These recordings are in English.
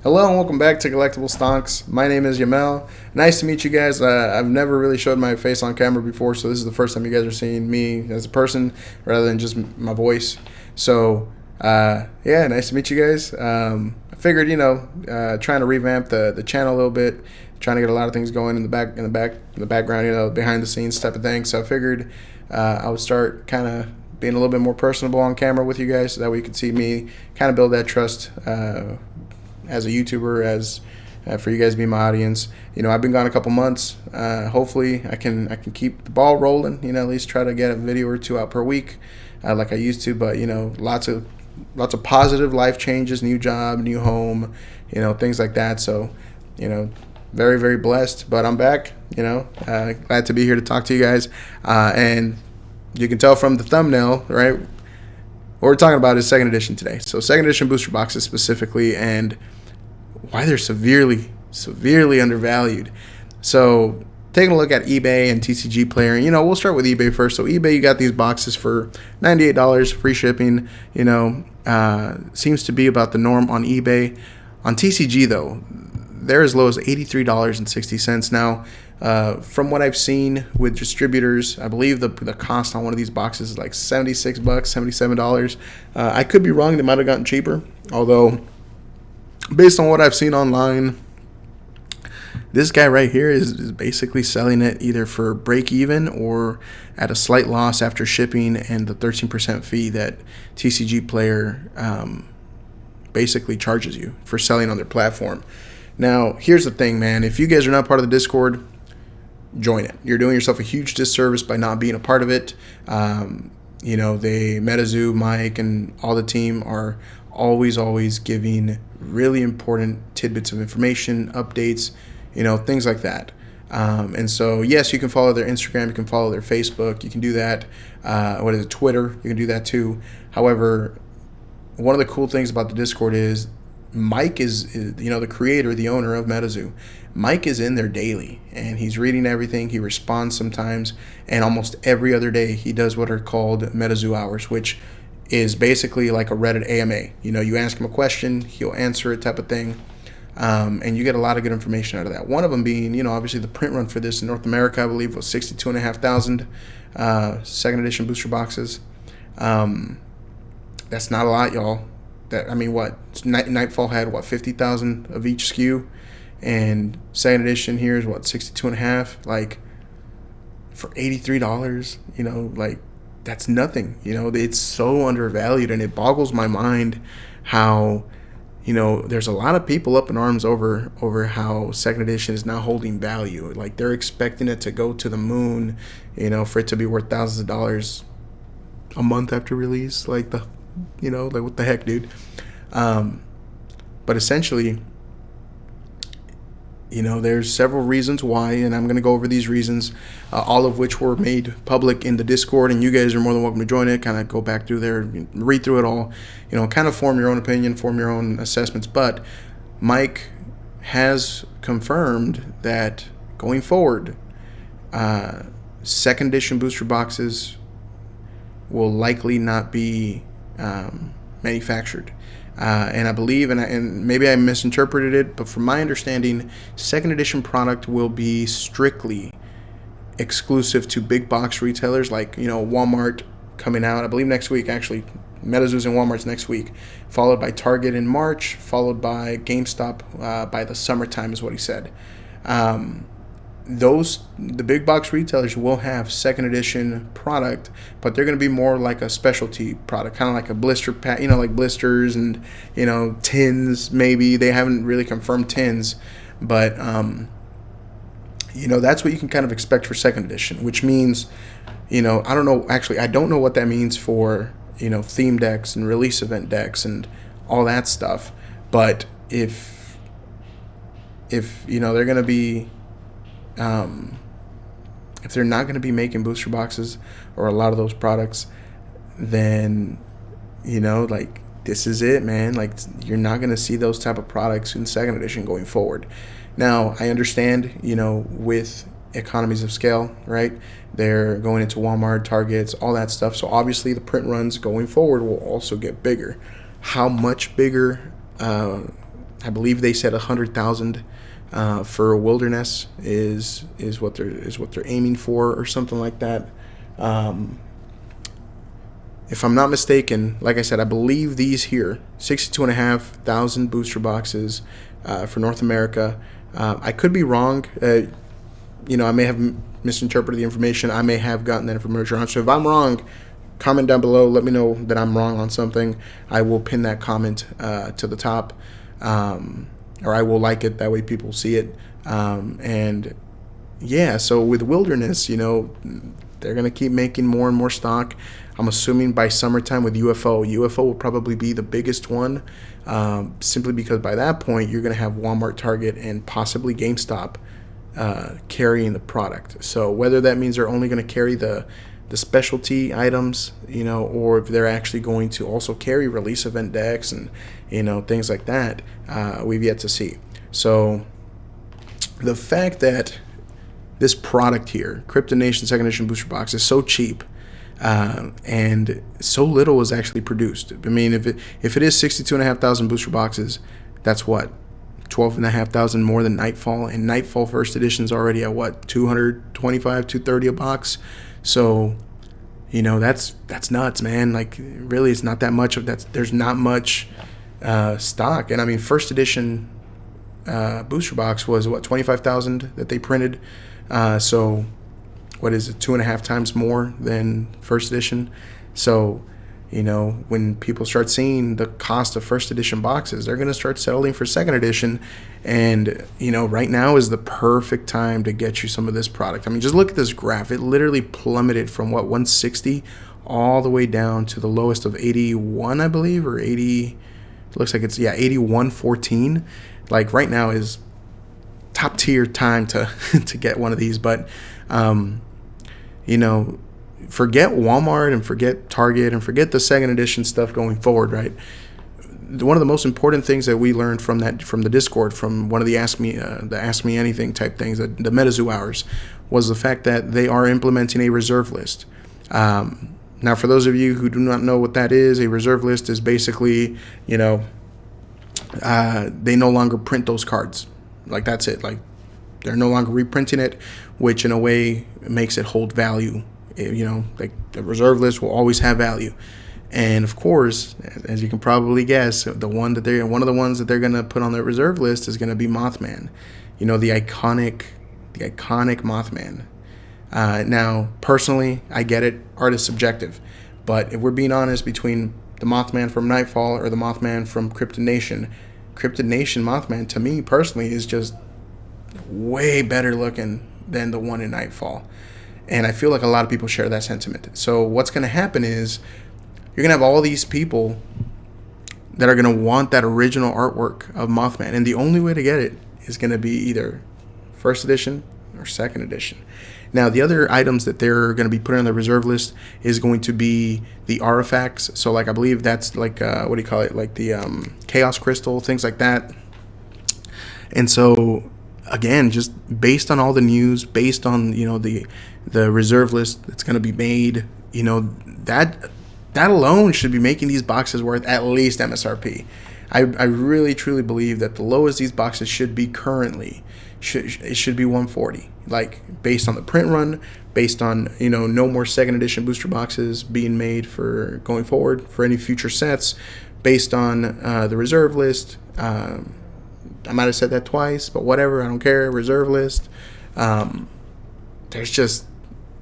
Hello and welcome back to Collectible Stonks. My name is Yamel. Nice to meet you guys. I've never really showed my face on camera before, so this is the first time you guys are seeing me as a person rather than just my voice. So, yeah, nice to meet you guys. I figured, trying to revamp the channel a little bit, trying to get a lot of things going in the background, behind the scenes type of thing. So I figured I would start kind of being a little bit more personable on camera with you guys, so that way you could see me, kind of build that trust. As a YouTuber, as for you guys to be my audience. I've been gone a couple months. Hopefully I can keep the ball rolling, at least try to get a video or two out per week, like I used to. But lots of positive life changes, new job, new home, things like that. So very, very blessed. But I'm back, glad to be here to talk to you guys. And you can tell from the thumbnail, right, what we're talking about is second edition today. So second edition booster boxes specifically, and why they're severely undervalued. So taking a look at eBay and TCG Player, we'll start with eBay first. So eBay, you got these boxes for $98, free shipping. Seems to be about the norm on eBay. On TCG though, they're as low as $83.60 now. From what I've seen with distributors, I believe the cost on one of these boxes is like $76, $77. I could be wrong; they might have gotten cheaper. Although, based on what I've seen online, this guy right here is basically selling it either for break even or at a slight loss after shipping and the 13% fee that TCG Player basically charges you for selling on their platform. Now, here's the thing, man. If you guys are not part of the Discord, join it. You're doing yourself a huge disservice by not being a part of it. Metazoo, Mike, and all the team are always giving really important tidbits of information, updates, things like that. And so, yes, you can follow their Instagram, you can follow their Facebook, you can do that. Twitter, you can do that too. However, one of the cool things about the Discord is Mike is the creator, the owner of Metazoo. Mike is in there daily, and he's reading everything. He responds sometimes, and almost every other day he does what are called Metazoo hours, which is basically like a Reddit AMA. You ask him a question, he'll answer it type of thing, and you get a lot of good information out of that. One of them being, obviously the print run for this in North America, I believe, was 62,500 second edition booster boxes. That's not a lot, y'all. Nightfall had 50,000 of each SKU, and second edition here is 62.5. Like, for $83, that's nothing. It's so undervalued, and it boggles my mind how there's a lot of people up in arms over how second edition is now holding value. Like, they're expecting it to go to the moon, for it to be worth thousands of dollars a month after release. Like, what the heck, dude? But essentially, there's several reasons why, and I'm going to go over these reasons, all of which were made public in the Discord, and you guys are more than welcome to join it, kind of go back through there, read through it all, kind of form your own opinion, form your own assessments. But Mike has confirmed that going forward, second edition booster boxes will likely not be manufactured. And I believe, and maybe I misinterpreted it, but from my understanding, second edition product will be strictly exclusive to big box retailers like, Walmart coming out, I believe next week, actually. Metazoo's and Walmart's next week, followed by Target in March, followed by GameStop by the summertime is what he said. The big box retailers will have second edition product, but they're going to be more like a specialty product, kind of like a blister pack, like blisters and tins. Maybe they haven't really confirmed tins, but that's what you can kind of expect for second edition, which means I don't know, actually I don't know what that means for theme decks and release event decks and all that stuff. But if they're going to be if they're not going to be making booster boxes or a lot of those products, then this is it, man. Like, you're not going to see those type of products in second edition going forward. Now, I understand, with economies of scale, right? They're going into Walmart, Targets, all that stuff. So obviously the print runs going forward will also get bigger. How much bigger? I believe they said 100,000 for Wilderness is what they're aiming for, or something like that. If I'm not mistaken, like I said, I believe these here, 62,500 booster boxes for North America. I could be wrong. I may have misinterpreted the information. I may have gotten that information wrong. So if I'm wrong, comment down below. Let me know that I'm wrong on something. I will pin that comment to the top, or I will like it. That way people see it. And yeah, so with Wilderness, they're going to keep making more and more stock. I'm assuming by summertime with UFO will probably be the biggest one, simply because by that point you're going to have Walmart, Target, and possibly GameStop carrying the product. So whether that means they're only going to carry the specialty items, or if they're actually going to also carry release event decks and things like that, we've yet to see. So the fact that this product here, Cryptid Nation Second Edition Booster Box, is so cheap, and so little is actually produced. I mean, if it is 62,500 booster boxes, that's what, 12,500 more than Nightfall, and Nightfall First Edition is already at what, 225, 230 a box. So, that's nuts, man. Like, really, it's not that much of that. There's not much stock, and I mean, First Edition booster box was what, 25,000 that they printed. So what is it, 2.5 times more than First Edition? So, when people start seeing the cost of First Edition boxes, they're going to start settling for Second Edition. And, right now is the perfect time to get you some of this product. I mean, just look at this graph. It literally plummeted from, 160 all the way down to the lowest of 81, I believe, or 80. It looks like it's, 81.14. Like, right now is top tier time to to get one of these. But, forget Walmart and forget Target and forget the Second Edition stuff going forward, right? One of the most important things that we learned from the Discord, from one of the Ask Me Anything type things, the Metazoo hours, was the fact that they are implementing a reserve list. Now, for those of you who do not know what that is, a reserve list is basically, they no longer print those cards. Like, that's it. Like, they're no longer reprinting it, which in a way makes it hold value. Like, the reserve list will always have value. And of course, as you can probably guess, one of the ones that they're going to put on their reserve list is going to be Mothman. The iconic Mothman. Now, personally, I get it. Art is subjective. But if we're being honest, between the Mothman from Nightfall or the Mothman from Cryptid Nation Mothman, to me personally, is just way better looking than the one in Nightfall. And I feel like a lot of people share that sentiment. So what's going to happen is you're going to have all these people that are going to want that original artwork of Mothman. And the only way to get it is going to be either First Edition or Second Edition. Now, the other items that they're going to be putting on the reserve list is going to be the artifacts. So, like, I believe that's like, what do you call it? Like the Chaos Crystal, things like that. And so, again, just based on all the news, based on, the reserve list that's going to be made, that alone should be making these boxes worth at least MSRP. I really, truly believe that the lowest these boxes should be currently, it should be 140. Like, based on the print run, based on, no more Second Edition booster boxes being made for going forward for any future sets, based on the reserve list. I might have said that twice, but whatever, I don't care. Reserve list.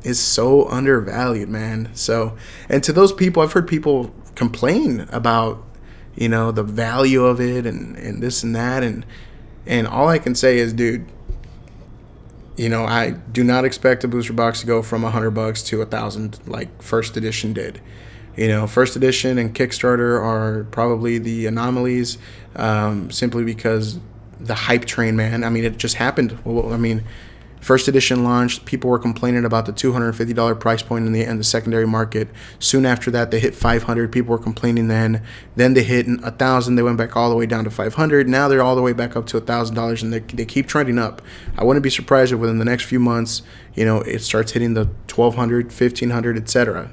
It's so undervalued, man. So, and to those people, I've heard people complain about, the value of it and this and that. And all I can say is, dude, I do not expect a booster box to go from $100 to $1,000 like First Edition did. First Edition and Kickstarter are probably the anomalies, simply because the hype train, man. I mean, it just happened. Well, I mean, First Edition launched, people were complaining about the $250 price point in the secondary market. Soon after that, they hit $500. People were complaining then. Then they hit $1,000. They went back all the way down to $500. Now they're all the way back up to $1,000, and they keep trending up. I wouldn't be surprised if within the next few months, it starts hitting the $1,200, $1,500, etc.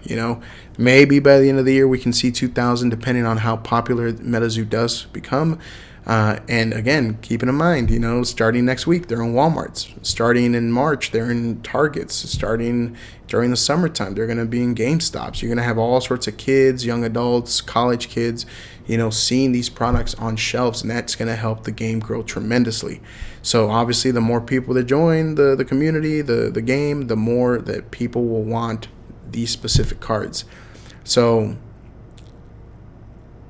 Maybe by the end of the year we can see $2,000, depending on how popular Metazoo does become. And again, keeping in mind, starting next week, they're in Walmarts. Starting in March, they're in Targets. Starting during the summertime, they're going to be in GameStops. You're going to have all sorts of kids, young adults, college kids, seeing these products on shelves, and that's going to help the game grow tremendously. So obviously, the more people that join the community, the game, the more that people will want these specific cards. So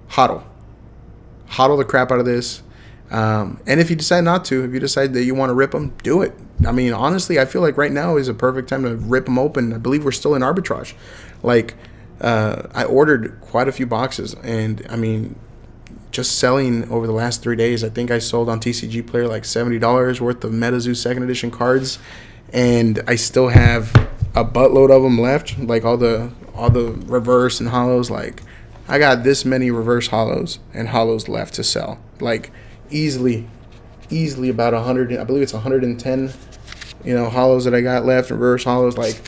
hodl the crap out of this. And if you decide not to, if you decide that you want to rip them, do it. I mean, honestly, I feel like right now is a perfect time to rip them open. I believe we're still in arbitrage. I ordered quite a few boxes, and I mean, just selling over the last 3 days, I think I sold on TCG Player like $70 worth of Metazoo second edition cards, and I still have a buttload of them left, like all the reverse and hollows. Like, I got this many reverse hollows and hollows left to sell. Like, easily about 100. I believe it's 110. Hollows that I got left, reverse hollows. Like,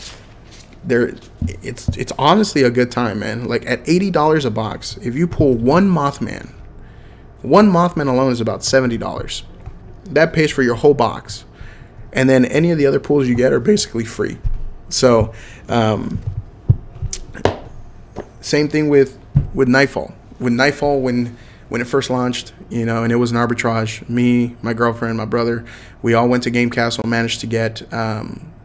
it's honestly a good time, man. Like, at $80 a box, if you pull one Mothman alone is about $70. That pays for your whole box, and then any of the other pulls you get are basically free. So, same thing with Nightfall. With Nightfall, when it first launched, and it was an arbitrage, me, my girlfriend, my brother, we all went to Game Castle and managed to get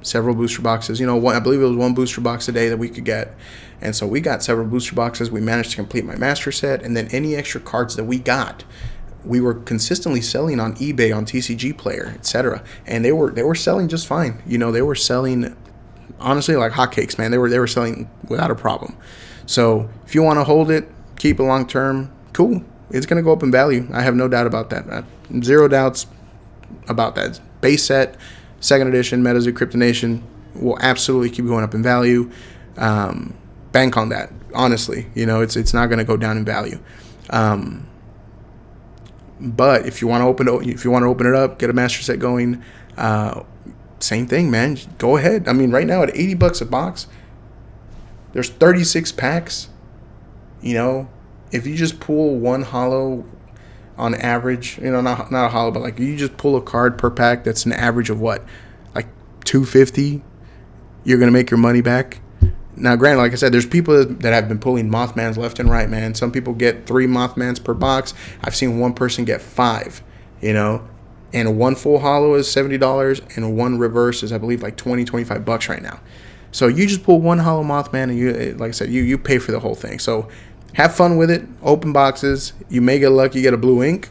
several booster boxes. I believe it was one booster box a day that we could get. And so we got several booster boxes. We managed to complete my master set, and then any extra cards that we got, we were consistently selling on eBay, on TCG Player, etc. And they were selling just fine. They were selling honestly like hotcakes, man. They were selling without a problem. So if you want to hold it, keep it long term, cool. It's going to go up in value. I have no doubt about that. Zero doubts about that. Base set, second edition, Metazoo, Cryptid Nation will absolutely keep going up in value. Bank on that. Honestly, it's not going to go down in value. But if you want to open it up, get a master set going, same thing, man. Go ahead. I mean, right now at $80 a box, there's 36 packs. If you just pull one hollow on average, not a hollow, but like you just pull a card per pack, that's an average of what, like $250. You're gonna make your money back. Now, granted, like I said, there's people that have been pulling Mothmans left and right, man. Some people get 3 Mothmans per box. I've seen one person get 5, and one full hollow is $70, and one reverse is, I believe, like $20-$25 right now. So you just pull one hollow Mothman, and you, like I said, you pay for the whole thing. So have fun with it. Open boxes. You may get lucky, get a blue ink.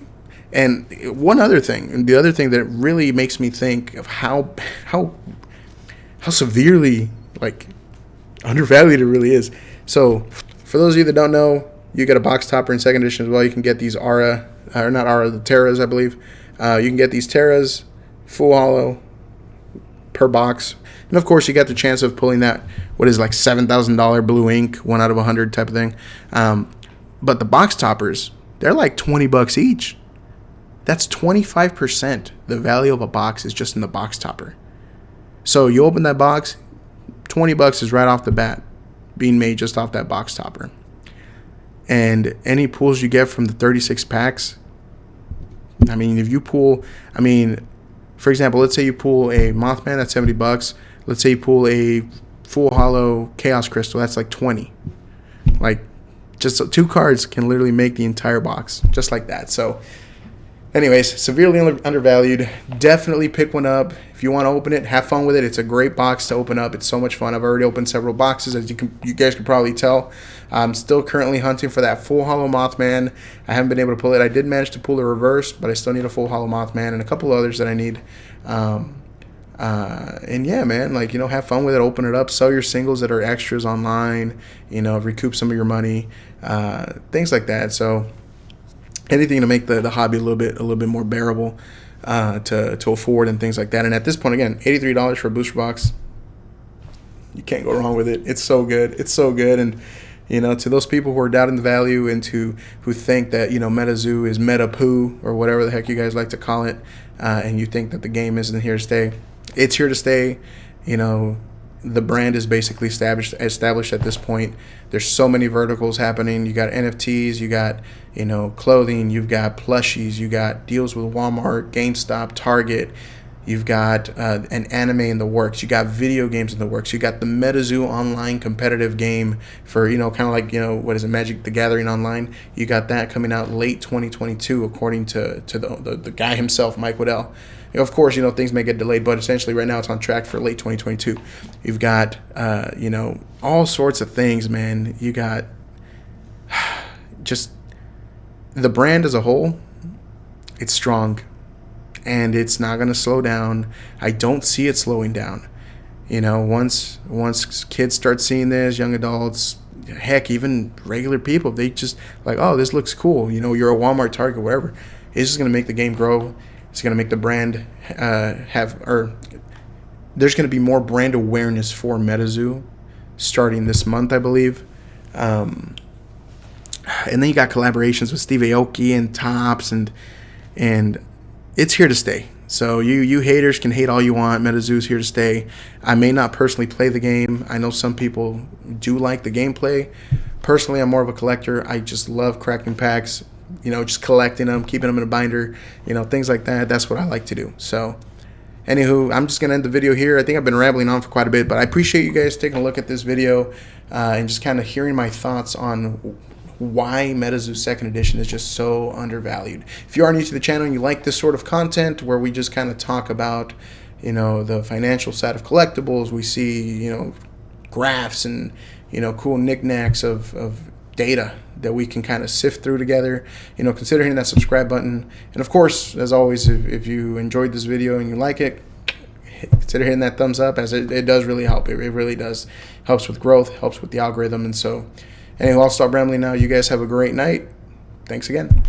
And one other thing, the other thing that really makes me think of how severely undervalued it really is. So for those of you that don't know, you get a box topper in second edition as well. You can get these the Terras, I believe. You can get these Terras full hollow per box. And of course, you got the chance of pulling that, what is like $7,000 blue ink, 1 out of 100 type of thing. But the box toppers, they're like $20 each. That's 25%. The value of a box is just in the box topper. So you open that box, $20 is right off the bat being made just off that box topper. And any pulls you get from the 36 packs, I mean, if you pull, for example, let's say you pull a Mothman, that's $70. Let's say you pull a full hollow Chaos Crystal, that's like $20. Like, just 2 cards can literally make the entire box, just like that. So, anyways, severely undervalued. Definitely pick one up. If you want to open it, have fun with it. It's a great box to open up. It's so much fun. I've already opened several boxes, as you guys can probably tell. I'm still currently hunting for that full hollow Mothman. I haven't been able to pull it. I did manage to pull the reverse, but I still need a full hollow Mothman and a couple others that I need. And yeah, man, have fun with it. Open it up. Sell your singles that are extras online. Recoup some of your money. Things like that. So anything to make the hobby a little bit more bearable to afford and things like that. And at this point, again, $83 for a booster box. You can't go wrong with it. It's so good. It's so good. And to those people who are doubting the value and who think that Metazoo is meta poo or whatever the heck you guys like to call it, and you think that the game isn't here to stay, it's here to stay. the brand is basically established at this point. There's so many verticals happening. You got NFTs, you got, you know, clothing, you've got plushies, you got deals with Walmart, GameStop, Target. You've got an anime in the works. You got video games in the works. You got the Metazoo online competitive game for, you know, kind of like, you know, what is it, Magic the Gathering online. You got that coming out late 2022, according to the guy himself, Mike Waddell. You know, of course, you know, things may get delayed, but essentially right now it's on track for late 2022. You've got, you know, all sorts of things, man. You got just the brand as a whole. It's strong. And it's not going to slow down. I don't see it slowing down. You know, once kids start seeing this, young adults, heck, even regular people, they just like, oh, this looks cool. You know, you're a Walmart, Target, wherever. It's just going to make the game grow. It's going to make the brand there's going to be more brand awareness for Metazoo starting this month, I believe. And then you got collaborations with Steve Aoki and Topps and it's here to stay. So you haters can hate all you want. Metazoo's here to stay. I may not personally play the game. I know some people do like the gameplay. Personally, I'm more of a collector. I just love cracking packs, you know, just collecting them, keeping them in a binder, you know, things like that. That's what I like to do. So anywho, I'm just going to end the video here. I think I've been rambling on for quite a bit, but I appreciate you guys taking a look at this video and just kind of hearing my thoughts on why Metazoo 2nd edition is just so undervalued. If you are new to the channel and you like this sort of content where we just kind of talk about, you know, the financial side of collectibles, we see, you know, graphs and, you know, cool knickknacks of data that we can kind of sift through together, you know, consider hitting that subscribe button. And of course, as always, if you enjoyed this video and you like it, consider hitting that thumbs up, as it does really help. It really does. Helps with growth, helps with the algorithm. And so anyway, I'll stop rambling now. You guys have a great night. Thanks again.